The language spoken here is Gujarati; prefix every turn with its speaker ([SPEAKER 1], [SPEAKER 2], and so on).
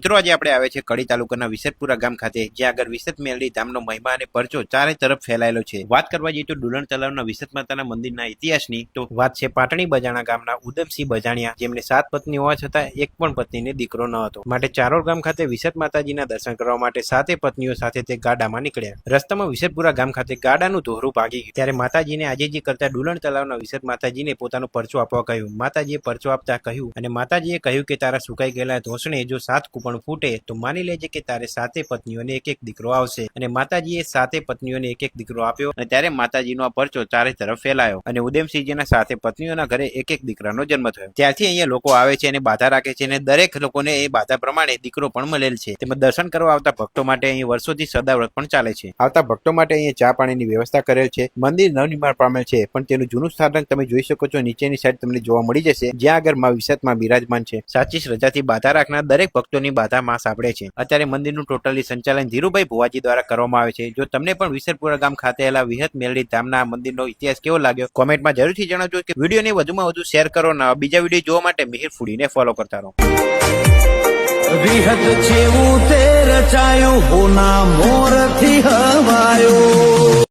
[SPEAKER 1] મિત્રો આજે આપણે આવે છે કડી તાલુકાના વિસતપુરા ગામ ખાતે, જ્યાં આગળ વિસત મેલડી ધામનો મહિમા અને પરચો ચારે તરફ ફેલાયેલો છે। વાત કરવા જઈએ તો ડુલણ તલાવના વિસત માતાના મંદિરના ઇતિહાસની તો વાત છે પાટણી બજાણા ગામના ઉદમસિંહ બજાણિયા, જેમને 7 પત્ની હોવા છતાં એક પણ પત્નીને દીકરો ન હતો, માટે ચારોર ગામ ખાતે વિસત માતાજીના દર્શન કરવા માટે 7 પત્નીઓ સાથે તે ગાડામાં નીકળ્યા। રસ્તામાં વિસતપુરા ગામ ખાતે ગાડાનું દોહરું ભાગી ગયું, ત્યારે માતાજીને આજીજી કરતા ડુલણ તલાવના વિસત માતાજીને પોતાનો પરચો આપવા કહ્યું। માતાજીએ પરચો આપતા કહ્યું અને માતાજીએ કહ્યું કે તારા સુકાઈ ગયેલા ધોસણે જો 7 કૂપણ ફૂટે તો માની લેજે કે તારે 7 પત્નીઓને એક એક દીકરો આવશે। અને માતાજીએ 7 પત્નીઓને એક એક દીકરો આપ્યો અને ત્યારે માતાજીનો આ પરચો ચારે તરફ ફેલાયો અને ઉદમસિંહજીના 7 પત્નીઓના ઘરે એક એક દીકરાનો જન્મ થયો। ત્યારથી અહીંયા લોકો આવે છે અને બાધા રાખે છે અને દરેક લોકોને એ બાધા પ્રમાણે દીકરો પણ મળેલ છે। તેમજ દર્શન કરવા આવતા ભક્તો માટે અહીં વર્ષોથી સદાવ્રત પણ ચાલે છે। આવતા ભક્તો માટે અહીંયા ચા પાણીની વ્યવસ્થા કરેલ છે। મંદિર નવનિર્માણ પામેલ છે, પણ તેનું જૂનું સ્થાનક તમે જોઈ શકો છો, નીચેની સાઈડ તમને જોવા મળી જશે, જ્યાં આગળ માં વિસતમાં બિરાજમાન છે। સાચી શ્રદ્ધાથી બાધા રાખનાર દરેક ભક્તોની બાધા માં સાંભળે છે। અત્યારે મંદિરનું ટોટલી સંચાલન ધીરુભાઈ ભુવાજી દ્વારા કરવામાં આવે છે। જો તમને પણ વિસતપુરા ગામ ખાતે આવેલા વિહત મેલડી ધામના મંદિરનો ઇતિહાસ કેવો લાગ્યો કોમેન્ટમાં જરૂરથી જણાવજો કે વિડીયોને વધુમાં વધુ શેર કરો અને બીજા વિડીયો જોવા માટે મિહિર ફૂડીને ફોલો કરતા રહો।
[SPEAKER 2] વિહત જેવું તે રચાયું હોના મોરથી હવાયો।